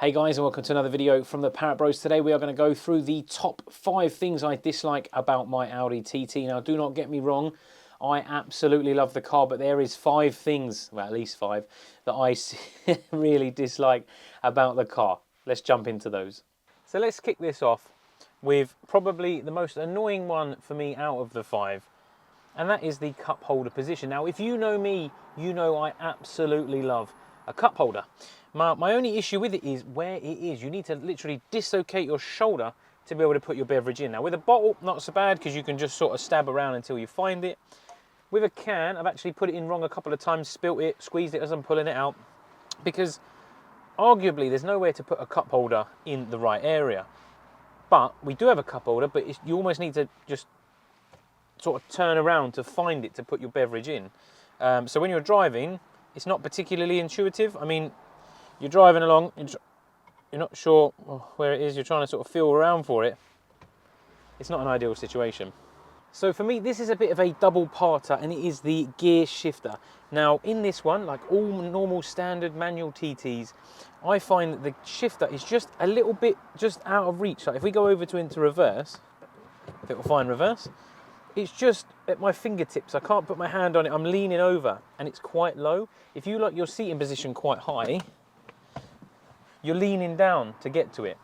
Hey guys, and welcome to another video from the Parrot Bros. Today we are going to go through the top 5 things I dislike about my Audi TT. Now do not get me wrong, I absolutely love the car, but there is 5 things, well at least 5, that I really dislike about the car. Let's jump into those. So let's kick this off with probably the most annoying one for me out of the 5. And that is the cup holder position. Now if you know me, you know I absolutely love a cup holder. My only issue with it is where it is. You need to literally dislocate your shoulder to be able to put your beverage in. Now with a bottle, not so bad because you can just sort of stab around until you find it. With a can, I've actually put it in wrong a couple of times, spilt it, squeezed it as I'm pulling it out, because arguably there's nowhere to put a cup holder in the right area. But we do have a cup holder, but you almost need to just sort of turn around to find it to put your beverage in. So when you're driving, it's not particularly intuitive. I mean, you're driving along, you're not sure where it is, you're trying to sort of feel around for it. It's not an ideal situation. So for me, this is a bit of a double parter, and it is the gear shifter. Now in this one, like all normal standard manual TTs, I find that the shifter is just a little bit just out of reach. Like if we go over into reverse, if it will find reverse, it's just at my fingertips. I can't put my hand on it. I'm leaning over and it's quite low. If you like your seating position quite high, you're leaning down to get to it.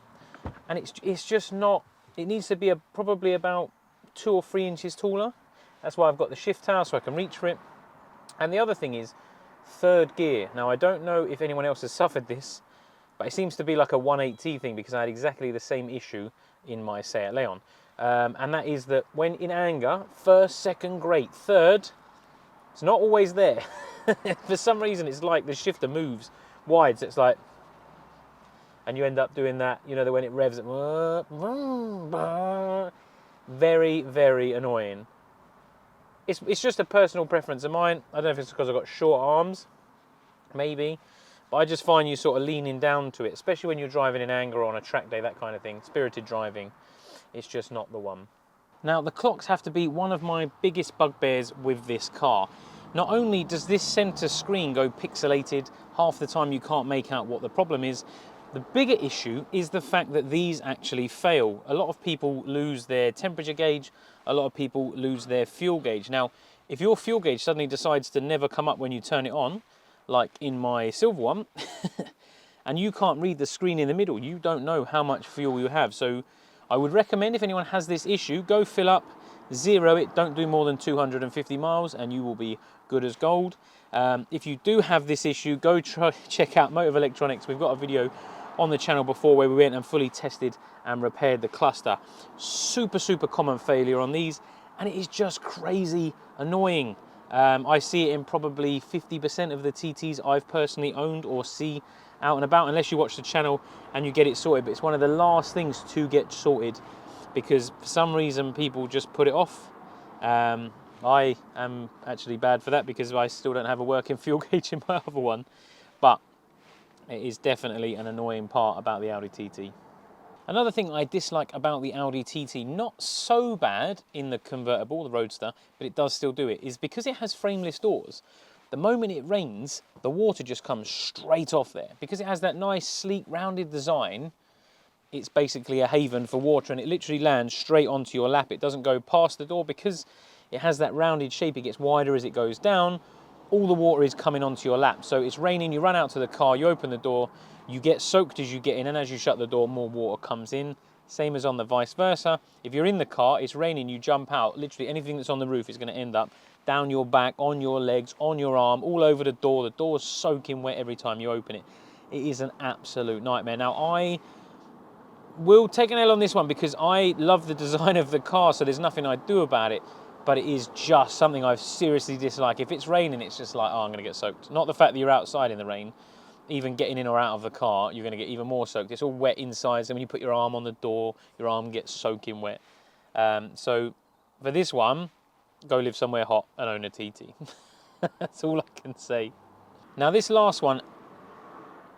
And it's just not, it needs to be probably about 2 or 3 inches taller. That's why I've got the shift tower so I can reach for it. And the other thing is third gear. Now I don't know if anyone else has suffered this, but it seems to be like a 180 thing because I had exactly the same issue in my Seat Leon. And that is that when in anger, first, second, great. Third, it's not always there. For some reason, it's like the shifter moves wide, so it's like, and you end up doing that, you know, when it revs, very, very annoying. It's just a personal preference of mine. I don't know if it's because I've got short arms, maybe, but I just find you sort of leaning down to it, especially when you're driving in anger or on a track day, that kind of thing, spirited driving. It's just not the one. Now the clocks have to be one of my biggest bugbears with this car. Not only does this center screen go pixelated, half the time you can't make out what the problem is, the bigger issue is the fact that these actually fail. A lot of people lose their temperature gauge, a lot of people lose their fuel gauge. Now, if your fuel gauge suddenly decides to never come up when you turn it on, like in my silver one, and you can't read the screen in the middle, you don't know how much fuel you have. So I would recommend if anyone has this issue, go fill up, zero it, don't do more than 250 miles and you will be good as gold. If you do have this issue, go check out Motive Electronics. We've got a video on the channel before where we went and fully tested and repaired the cluster. Super, super common failure on these, and it is just crazy annoying. I see it in probably 50% of the TTs I've personally owned or see out and about, unless you watch the channel and you get it sorted. But it's one of the last things to get sorted because for some reason people just put it off. I am actually bad for that because I still don't have a working fuel gauge in my other one, but it is definitely an annoying part about the Audi TT. Another thing I dislike about the Audi TT, not so bad in the convertible, the Roadster, but it does still do it, is because it has frameless doors. The moment it rains, the water just comes straight off there. Because it has that nice, sleek, rounded design, it's basically a haven for water, and it literally lands straight onto your lap. It doesn't go past the door because it has that rounded shape. It gets wider as it goes down. All the water is coming onto your lap. So it's raining, you run out to the car, you open the door, you get soaked as you get in, and as you shut the door, more water comes in. Same as on the vice versa. If you're in the car, it's raining, you jump out, literally anything that's on the roof is going to end up down your back, on your legs, on your arm, all over the door. The door's soaking wet every time you open it. It is an absolute nightmare. Now, I will take an L on this one because I love the design of the car, so there's nothing I do about it, but it is just something I seriously dislike. If it's raining, it's just like, oh, I'm going to get soaked. Not the fact that you're outside in the rain. Even getting in or out of the car, you're going to get even more soaked. It's all wet inside, so when you put your arm on the door, your arm gets soaking wet. So for this one, go live somewhere hot and own a TT. That's all I can say. Now this last one,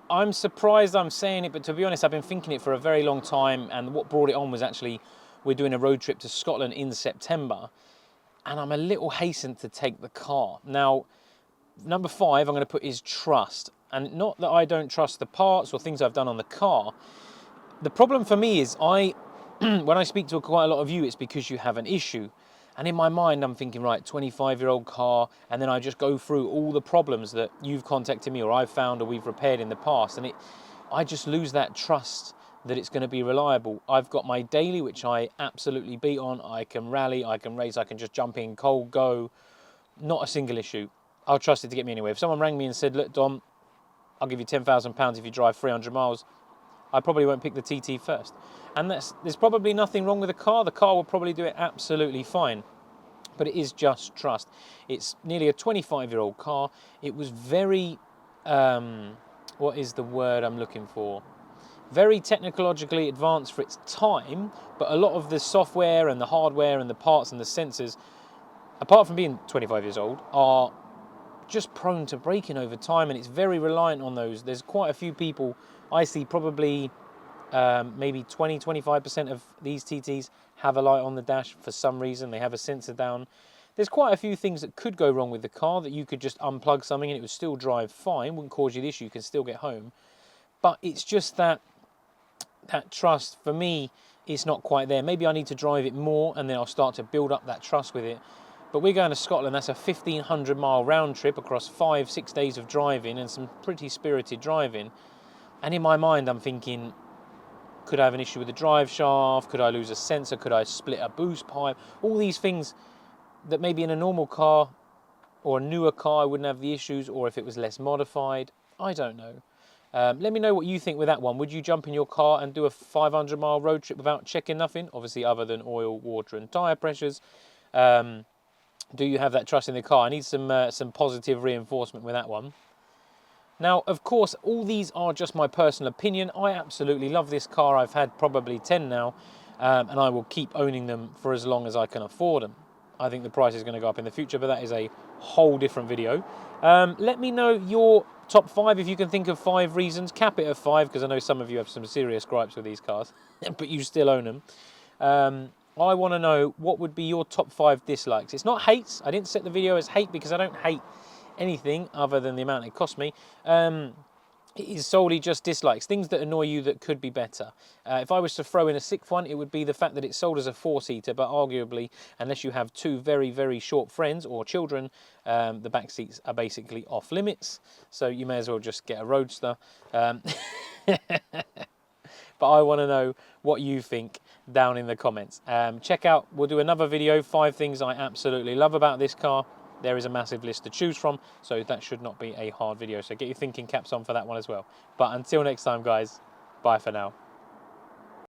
I'm surprised I'm saying it, but to be honest, I've been thinking it for a very long time, and what brought it on was actually we're doing a road trip to Scotland in September, and I'm a little hastened to take the car. Now, number 5 I'm going to put is trust. And not that I don't trust the parts or things I've done on the car. The problem for me is when I speak to quite a lot of you, it's because you have an issue. And in my mind, I'm thinking, right, 25-year-old car, and then I just go through all the problems that you've contacted me or I've found or we've repaired in the past. And I just lose that trust that it's going to be reliable. I've got my daily, which I absolutely beat on. I can rally, I can race, I can just jump in, cold go. Not a single issue. I'll trust it to get me anywhere. If someone rang me and said, look, Dom, I'll give you £10,000 if you drive 300 miles, I probably won't pick the TT first. And there's probably nothing wrong with the car. The car will probably do it absolutely fine. But it is just trust. It's nearly a 25-year-old car. It was very, what is the word I'm looking for? Very technologically advanced for its time, but a lot of the software and the hardware and the parts and the sensors, apart from being 25 years old, are just prone to breaking over time, and it's very reliant on those. There's quite a few people I see, probably maybe 20-25% of these TTs have a light on the dash for some reason. They have a sensor down. There's quite a few things that could go wrong with the car that you could just unplug something and it would still drive fine, wouldn't cause you the issue, you can still get home. But it's just that trust, for me, it's not quite there. Maybe I need to drive it more and then I'll start to build up that trust with it. But we're going to Scotland. That's a 1,500 mile round trip across 5-6 days of driving and some pretty spirited driving. And in my mind, I'm thinking, could I have an issue with the drive shaft? Could I lose a sensor? Could I split a boost pipe? All these things that maybe in a normal car or a newer car I wouldn't have the issues, or if it was less modified. I don't know. Let me know what you think with that one. Would you jump in your car and do a 500 mile road trip without checking nothing? Obviously other than oil, water and tyre pressures. Do you have that trust in the car? I need some positive reinforcement with that one. Now, of course, all these are just my personal opinion. I absolutely love this car. I've had probably 10 now, and I will keep owning them for as long as I can afford them. I think the price is going to go up in the future, but that is a whole different video. Let me know your top 5 if you can think of 5 reasons. Cap it at 5, because I know some of you have some serious gripes with these cars, but you still own them. I want to know what would be your top 5 dislikes. It's not hates. I didn't set the video as hate because I don't hate anything other than the amount it cost me. It is solely just dislikes, things that annoy you that could be better. If I was to throw in a 6th one, it would be the fact that it's sold as a 4-seater, but arguably, unless you have 2 very, very short friends or children, the back seats are basically off limits, so you may as well just get a Roadster. But I want to know what you think down in the comments. Check out, we'll do another video, 5 things I absolutely love about this car. There is a massive list to choose from, so that should not be a hard video. So get your thinking caps on for that one as well. But until next time, guys, bye for now.